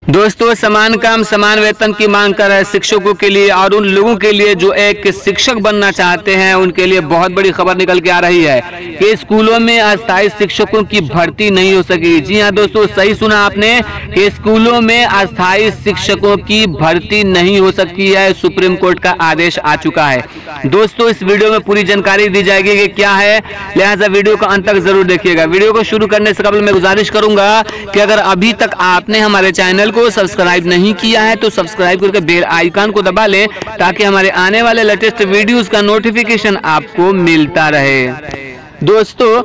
दोस्तों, समान काम समान वेतन की मांग कर रहे शिक्षकों के लिए और उन लोगों के लिए जो एक शिक्षक बनना चाहते हैं उनके लिए बहुत बड़ी खबर निकल के आ रही है कि स्कूलों में अस्थायी शिक्षकों की भर्ती नहीं हो सकी। जी हां दोस्तों, सही सुना आपने कि स्कूलों में अस्थायी शिक्षकों की भर्ती नहीं हो सकती है। सुप्रीम कोर्ट का आदेश आ चुका है। दोस्तों, इस वीडियो में पूरी जानकारी दी जाएगी कि क्या है, लिहाजा वीडियो को अंत तक जरूर देखिएगा। वीडियो को शुरू करने से कबल मैं गुजारिश करूंगा कि अगर अभी तक आपने हमारे चैनल को सब्सक्राइब नहीं किया है तो सब्सक्राइब करके बेल आइकन को दबा लें ताकि हमारे आने वाले लेटेस्ट वीडियोस का नोटिफिकेशन आपको मिलता रहे। दोस्तों,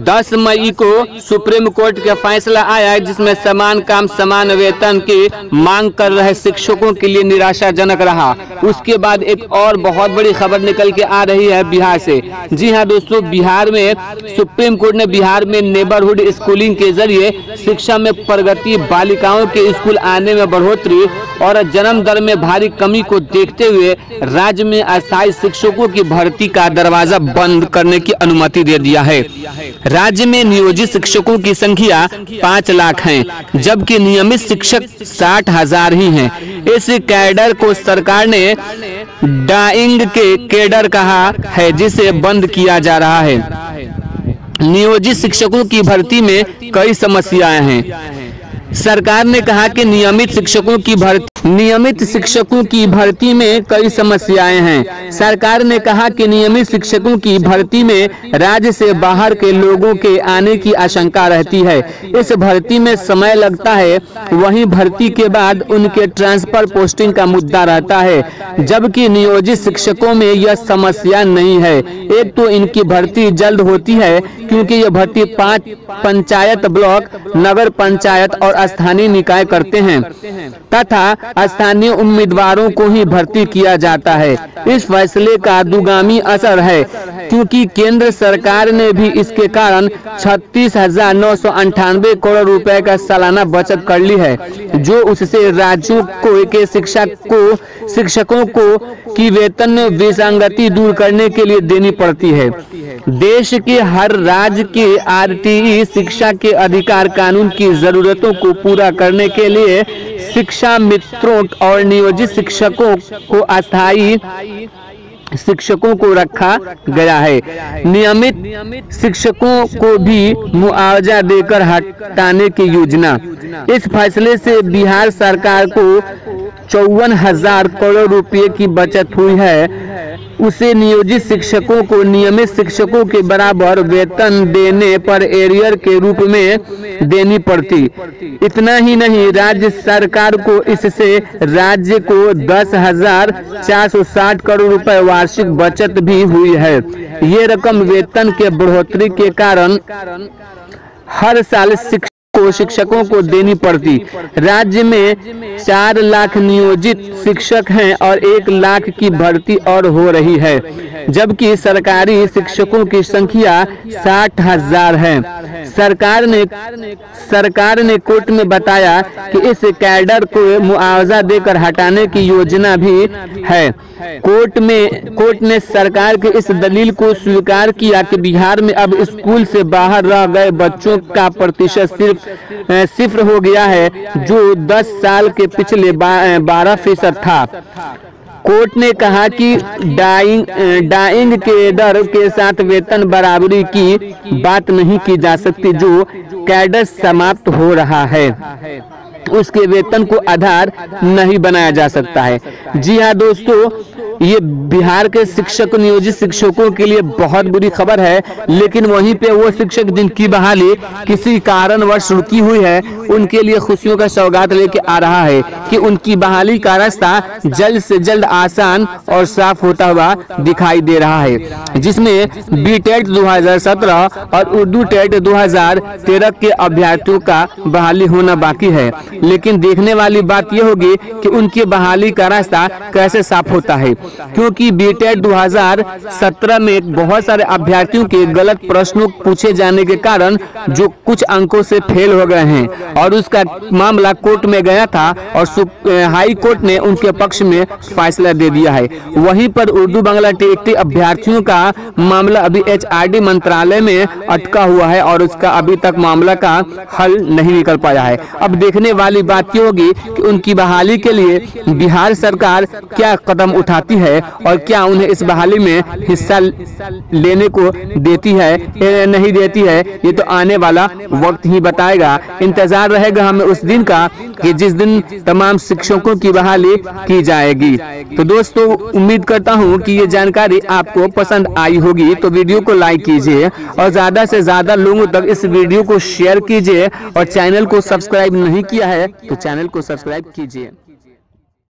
10 मई को सुप्रीम कोर्ट का फैसला आया है जिसमें समान काम समान वेतन की मांग कर रहे शिक्षकों के लिए निराशाजनक रहा। उसके बाद एक और बहुत बड़ी खबर निकल के आ रही है बिहार से। जी हां दोस्तों, बिहार में सुप्रीम कोर्ट ने बिहार में नेबरहुड स्कूलिंग के जरिए शिक्षा में प्रगति, बालिकाओं के स्कूल आने में बढ़ोतरी और जन्म दर में भारी कमी को देखते हुए राज्य में अस्थायी शिक्षकों की भर्ती का दरवाजा बंद करने की अनुमति दे दिया है। राज्य में नियोजित शिक्षकों की संख्या 5 लाख है, जबकि नियमित शिक्षक 60,000 ही हैं। इस कैडर को सरकार ने डाइंग के कैडर कहा है जिसे बंद किया जा रहा है। नियोजित शिक्षकों की भर्ती में कई समस्याएं हैं। सरकार ने कहा कि नियमित शिक्षकों की भर्ती में कई समस्याएं हैं। सरकार ने कहा कि नियमित शिक्षकों की भर्ती में राज्य से बाहर के लोगों के आने की आशंका रहती है। इस भर्ती में समय लगता है, वहीं भर्ती के बाद उनके ट्रांसफर पोस्टिंग का मुद्दा रहता है, जबकि नियोजित शिक्षकों में यह समस्या नहीं है। एक तो इनकी भर्ती जल्द होती है क्योंकि यह भर्ती 5 पंचायत ब्लॉक, नगर पंचायत और स्थानीय निकाय करते हैं तथा स्थानीय उम्मीदवारों को ही भर्ती किया जाता है। इस फैसले का दूरगामी असर है क्योंकि केंद्र सरकार ने भी इसके कारण 36,998 करोड़ रुपए का सालाना बचत कर ली है, जो उससे राज्यों को के शिक्षकों को की वेतन विसंगति दूर करने के लिए देनी पड़ती है। देश के हर राज्य के आरटीई शिक्षा के अधिकार कानून की जरूरतों को पूरा करने के लिए शिक्षा मित्रों और नियोजित शिक्षकों को अस्थायी शिक्षकों को रखा गया है। नियमित शिक्षकों को भी मुआवजा देकर हटाने की योजना। इस फैसले से बिहार सरकार को 54,000 करोड़ रुपए की बचत हुई है। उसे नियोजित शिक्षकों को नियमित शिक्षकों के बराबर वेतन देने पर एरियर के रूप में देनी पड़ती। इतना ही नहीं, राज्य सरकार को इससे राज्य को 10,460 करोड़ रुपए वार्षिक बचत भी हुई है। ये रकम वेतन के बढ़ोतरी के कारण हर साल शिक्षकों को देनी पड़ती। राज्य में 4 लाख नियोजित शिक्षक हैं और 1 लाख की भर्ती और हो रही है, जबकि सरकारी शिक्षकों की संख्या 60,000 है। सरकार ने कोर्ट में बताया कि इस कैडर को मुआवजा देकर हटाने की योजना भी है। कोर्ट ने सरकार के इस दलील को स्वीकार किया कि बिहार में अब स्कूल से बाहर रह गए बच्चों का प्रतिशत सिर्फ हो गया है, जो 10 साल के पिछले 12% था। कोर्ट ने कहा कि डाइंग के दर के साथ वेतन बराबरी की बात नहीं की जा सकती। जो कैडर समाप्त हो रहा है उसके वेतन को आधार नहीं बनाया जा सकता है। जी हाँ दोस्तों, ये बिहार के शिक्षक नियोजित शिक्षकों के लिए बहुत बुरी खबर है, लेकिन वहीं पे वो शिक्षक जिनकी बहाली किसी कारणवश रुकी हुई है उनके लिए खुशियों का सौगात लेके आ रहा है कि उनकी बहाली का रास्ता जल्द से जल्द आसान और साफ होता हुआ दिखाई दे रहा है, जिसमें बीटेट 2017 और उर्दू टेट 2013 के अभ्यर्थियों का बहाली होना बाकी है। लेकिन देखने वाली बात यह होगी कि उनकी बहाली का रास्ता कैसे साफ होता है। क्योंकि बीटेट 2017 में बहुत सारे अभ्यर्थियों के गलत प्रश्नों पूछे जाने के कारण जो कुछ अंकों से फेल हो गए हैं और उसका मामला कोर्ट में गया था और हाई कोर्ट ने उनके पक्ष में फैसला दे दिया है। वहीं पर उर्दू बांग्ला टीईटी अभ्यर्थियों का मामला अभी एचआरडी मंत्रालय में अटका हुआ है और उसका अभी तक मामला का हल नहीं निकल पाया है। अब देखने वाली बात ये होगी कि उनकी बहाली के लिए बिहार सरकार क्या कदम उठाती है और क्या उन्हें इस बहाली में हिस्सा लेने को देती है या नहीं देती है, ये तो आने वाला वक्त ही बताएगा। इंतजार रहेगा हमें उस दिन का कि जिस दिन तमाम शिक्षकों की बहाली की जाएगी। तो दोस्तों उम्मीद करता हूं कि ये जानकारी आपको पसंद आई होगी, तो वीडियो को लाइक कीजिए और ज़्यादा से ज़्यादा लोगों तक इस वीडियो को शेयर कीजिए और चैनल को सब्सक्राइब नहीं किया है तो चैनल को सब्सक्राइब कीजिए।